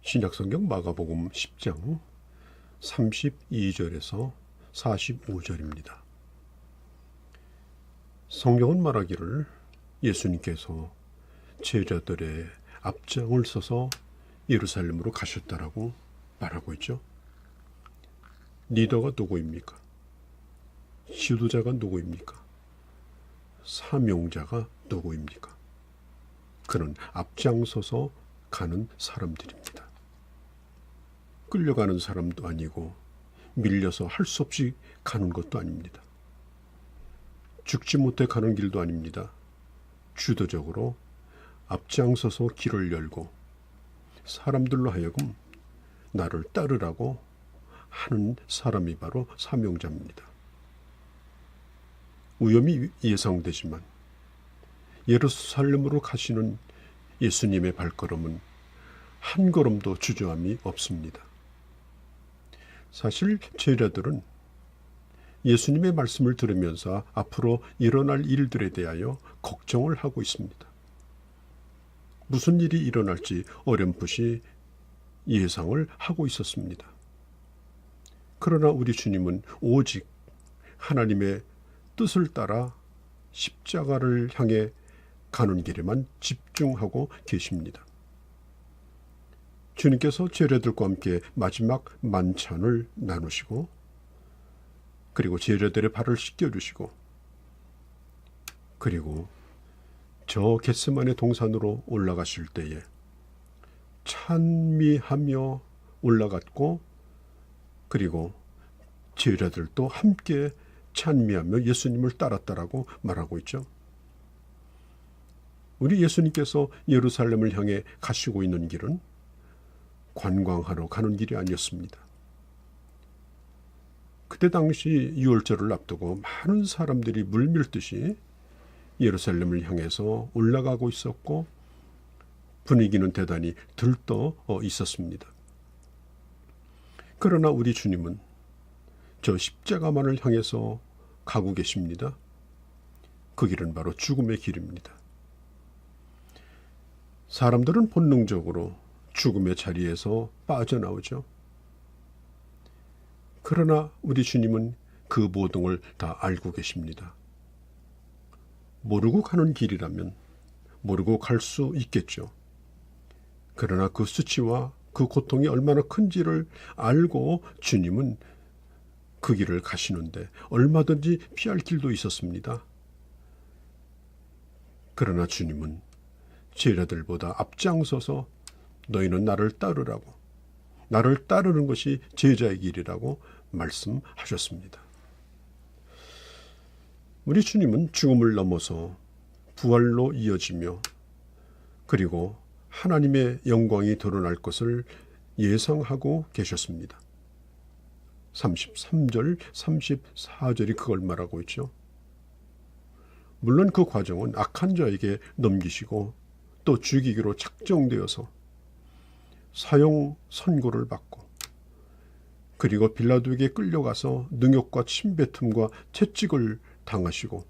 신약성경 마가복음 10장 32절에서 45절입니다. 성경은 말하기를 예수님께서 제자들의 앞장을 서서 예루살렘으로 가셨다라고 말하고 있죠. 리더가 누구입니까? 지도자가 누구입니까? 사명자가 누구입니까? 그는 앞장서서 가는 사람들입니다. 끌려가는 사람도 아니고 밀려서 할 수 없이 가는 것도 아닙니다. 죽지 못해 가는 길도 아닙니다. 주도적으로 앞장서서 길을 열고 사람들로 하여금 나를 따르라고 하는 사람이 바로 사명자입니다. 위험이 예상되지만 예루살렘으로 가시는 예수님의 발걸음은 한 걸음도 주저함이 없습니다. 사실 제자들은 예수님의 말씀을 들으면서 앞으로 일어날 일들에 대하여 걱정을 하고 있습니다. 무슨 일이 일어날지 어렴풋이 예상을 하고 있었습니다. 그러나 우리 주님은 오직 하나님의 뜻을 따라 십자가를 향해 가는 길에만 집중하고 계십니다. 주님께서 제자들과 함께 마지막 만찬을 나누시고 그리고 제자들의 발을 씻겨주시고 그리고 저 겟세마네 동산으로 올라가실 때에 찬미하며 올라갔고 그리고 제자들도 함께 찬미하며 예수님을 따랐다라고 말하고 있죠. 우리 예수님께서 예루살렘을 향해 가시고 있는 길은 관광하러 가는 길이 아니었습니다. 그때 당시 유월절을 앞두고 많은 사람들이 물밀듯이 예루살렘을 향해서 올라가고 있었고 분위기는 대단히 들떠 있었습니다. 그러나 우리 주님은 저 십자가만을 향해서 가고 계십니다. 그 길은 바로 죽음의 길입니다. 사람들은 본능적으로 죽음의 자리에서 빠져나오죠. 그러나 우리 주님은 그 모든 걸 다 알고 계십니다. 모르고 가는 길이라면 모르고 갈 수 있겠죠. 그러나 그 수치와 그 고통이 얼마나 큰지를 알고 주님은 그 길을 가시는데 얼마든지 피할 길도 있었습니다. 그러나 주님은 제자들보다 앞장서서 너희는 나를 따르라고, 나를 따르는 것이 제자의 길이라고 말씀하셨습니다. 우리 주님은 죽음을 넘어서 부활로 이어지며 그리고 하나님의 영광이 드러날 것을 예상하고 계셨습니다. 33절, 34절이 그걸 말하고 있죠. 물론 그 과정은 악한 자에게 넘기시고 또 죽이기로 작정되어서 사형 선고를 받고 그리고 빌라도에게 끌려가서 능욕과 침뱉음과 채찍을 당하시고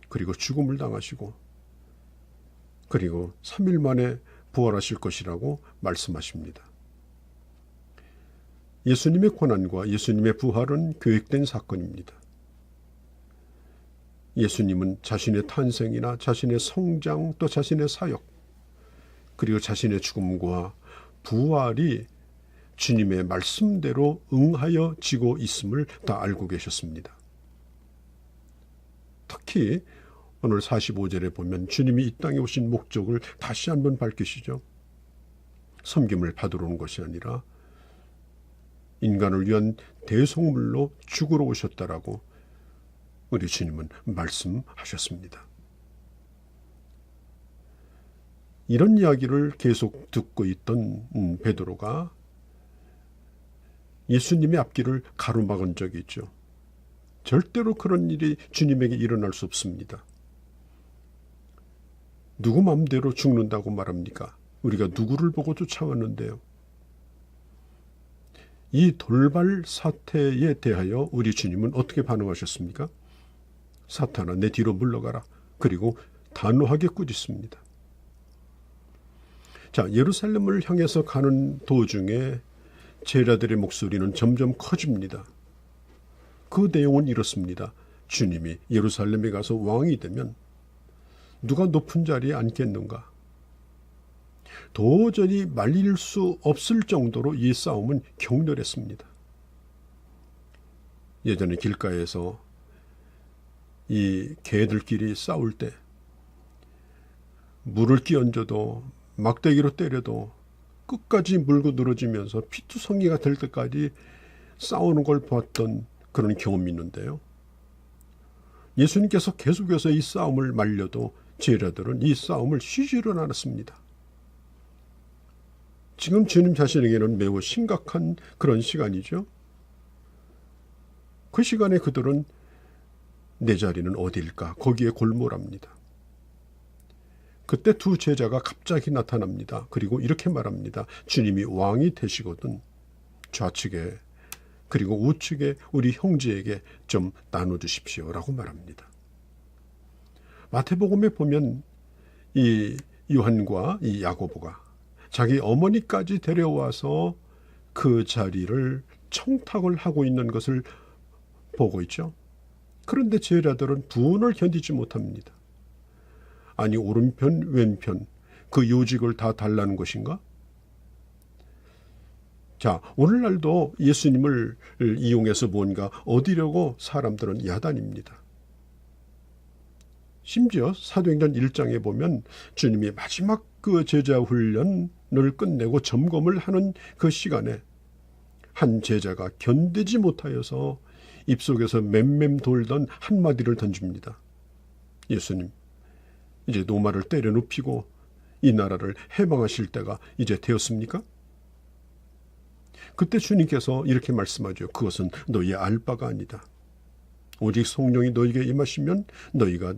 그리고 죽음을 당하시고 그리고 3일 만에 부활하실 것이라고 말씀하십니다. 예수님의 고난과 예수님의 부활은 계획된 사건입니다. 예수님은 자신의 탄생이나 자신의 성장 또 자신의 사역 그리고 자신의 죽음과 부활이 주님의 말씀대로 응하여 지고 있음을 다 알고 계셨습니다. 특히 오늘 45절에 보면 주님이 이 땅에 오신 목적을 다시 한번 밝히시죠. 섬김을 받으러 온 것이 아니라 인간을 위한 대속물로 죽으러 오셨다라고 우리 주님은 말씀하셨습니다. 이런 이야기를 계속 듣고 있던 베드로가 예수님의 앞길을 가로막은 적이 있죠. 절대로 그런 일이 주님에게 일어날 수 없습니다. 누구 마음대로 죽는다고 말합니까? 우리가 누구를 보고 쫓아왔는데요. 이 돌발 사태에 대하여 우리 주님은 어떻게 반응하셨습니까? 사탄아, 내 뒤로 물러가라. 그리고 단호하게 꾸짖습니다. 자, 예루살렘을 향해서 가는 도중에 제자들의 목소리는 점점 커집니다. 그 내용은 이렇습니다. 주님이 예루살렘에 가서 왕이 되면 누가 높은 자리에 앉겠는가? 도저히 말릴 수 없을 정도로 이 싸움은 격렬했습니다. 예전에 길가에서 이 개들끼리 싸울 때 물을 끼얹어도 막대기로 때려도 끝까지 물고 늘어지면서 피투성이가 될 때까지 싸우는 걸 봤던 그런 경험이 있는데요. 예수님께서 계속해서 이 싸움을 말려도 제자들은 이 싸움을 쉬지를 않았습니다. 지금 주님 자신에게는 매우 심각한 그런 시간이죠. 그 시간에 그들은 내 자리는 어디일까? 거기에 골몰합니다. 그때 두 제자가 갑자기 나타납니다. 그리고 이렇게 말합니다. 주님이 왕이 되시거든 좌측에 그리고 우측에 우리 형제에게 좀 나눠주십시오라고 말합니다. 마태복음에 보면 이 요한과 이 야고보가 자기 어머니까지 데려와서 그 자리를 청탁을 하고 있는 것을 보고 있죠. 그런데 제자들은 분을 견디지 못합니다. 아니 오른편 왼편 그 요직을 다 달라는 것인가? 자, 오늘날도 예수님을 이용해서 뭔가 얻으려고 사람들은 야단입니다. 심지어 사도행전 1장에 보면 주님이 마지막 그 제자 훈련을 끝내고 점검을 하는 그 시간에 한 제자가 견디지 못하여서 입속에서 맴맴 돌던 한마디를 던집니다. 예수님, 이제 노마를 때려 눕히고 이 나라를 해방하실 때가 이제 되었습니까? 그때 주님께서 이렇게 말씀하죠. 그것은 너희의 알 바가 아니다. 오직 성령이 너희에게 임하시면 너희가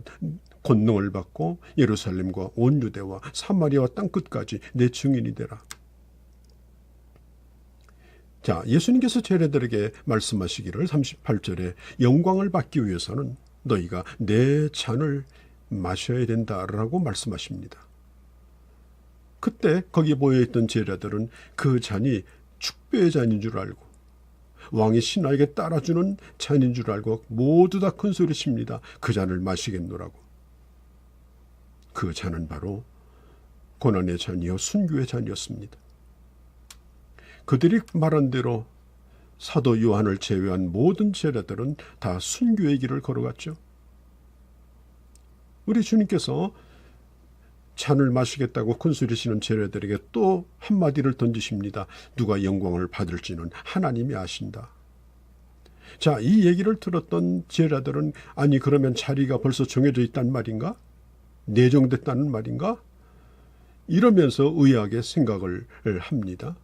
권능을 받고 예루살렘과 온 유대와 사마리아와 땅끝까지 내 증인이 되라. 자, 예수님께서 제자들에게 말씀하시기를 38절에 영광을 받기 위해서는 너희가 내 잔을 마셔야 된다라고 말씀하십니다. 그때 거기에 모여있던 제자들은 그 잔이 축배의 잔인 줄 알고 왕이 신하에게 따라주는 잔인 줄 알고 모두 다 큰 소리 칩니다. 그 잔을 마시겠노라고. 그 잔은 바로 고난의 잔이요 순교의 잔이었습니다. 그들이 말한 대로 사도 요한을 제외한 모든 제자들은 다 순교의 길을 걸어갔죠. 우리 주님께서 잔을 마시겠다고 큰소리치는 제자들에게 또 한마디를 던지십니다. 누가 영광을 받을지는 하나님이 아신다. 자, 이 얘기를 들었던 제자들은 아니 그러면 자리가 벌써 정해져 있단 말인가? 내정됐다는 말인가? 이러면서 의아하게 생각을 합니다.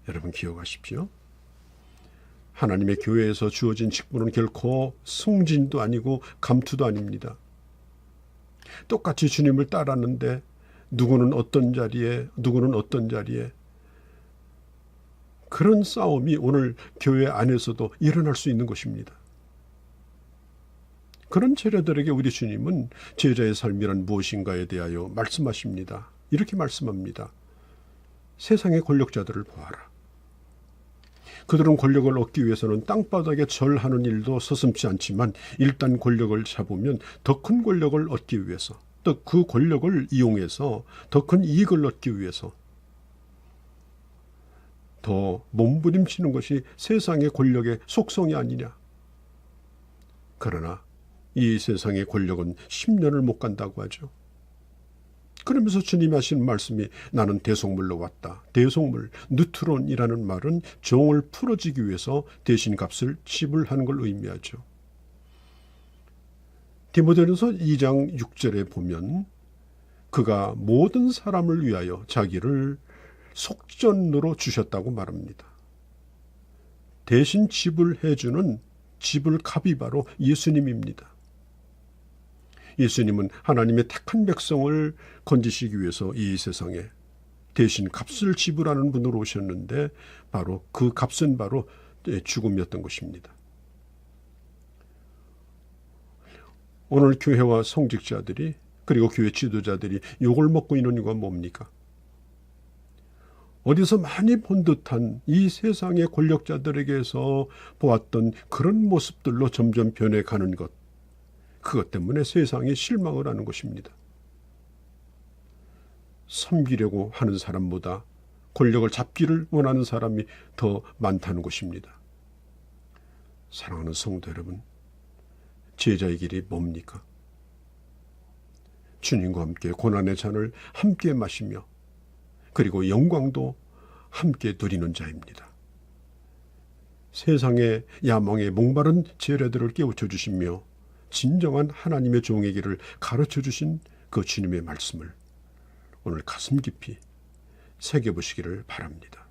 여러분 기억하십시오. 하나님의 교회에서 주어진 직분은 결코 승진도 아니고 감투도 아닙니다. 똑같이 주님을 따랐는데 누구는 어떤 자리에 누구는 어떤 자리에 그런 싸움이 오늘 교회 안에서도 일어날 수 있는 것입니다. 그런 제자들에게 우리 주님은 제자의 삶이란 무엇인가에 대하여 말씀하십니다. 이렇게 말씀합니다. 세상의 권력자들을 보아라. 그들은 권력을 얻기 위해서는 땅바닥에 절하는 일도 서슴지 않지만 일단 권력을 잡으면 더 큰 권력을 얻기 위해서 또 그 권력을 이용해서 더 큰 이익을 얻기 위해서 더 몸부림치는 것이 세상의 권력의 속성이 아니냐. 그러나 이 세상의 권력은 10년을 못 간다고 하죠. 그러면서 주님이 하시는 말씀이 나는 대속물로 왔다. 대속물, 누트론이라는 말은 종을 풀어주기 위해서 대신 값을 지불하는 걸 의미하죠. 디모데전서 2장 6절에 보면 그가 모든 사람을 위하여 자기를 속전으로 주셨다고 말합니다. 대신 지불해주는 지불값이 바로 예수님입니다. 예수님은 하나님의 택한 백성을 건지시기 위해서 이 세상에 대신 값을 지불하는 분으로 오셨는데 바로 그 값은 바로 죽음이었던 것입니다. 오늘 교회와 성직자들이 그리고 교회 지도자들이 욕을 먹고 있는 이유가 뭡니까? 어디서 많이 본 듯한 이 세상의 권력자들에게서 보았던 그런 모습들로 점점 변해가는 것. 그것 때문에 세상이 실망을 하는 것입니다. 섬기려고 하는 사람보다 권력을 잡기를 원하는 사람이 더 많다는 것입니다. 사랑하는 성도 여러분, 제자의 길이 뭡니까? 주님과 함께 고난의 잔을 함께 마시며 그리고 영광도 함께 누리는 자입니다. 세상의 야망에 목마른 제자들을 깨우쳐 주시며 진정한 하나님의 종의 길을 가르쳐 주신 그 주님의 말씀을 오늘 가슴 깊이 새겨보시기를 바랍니다.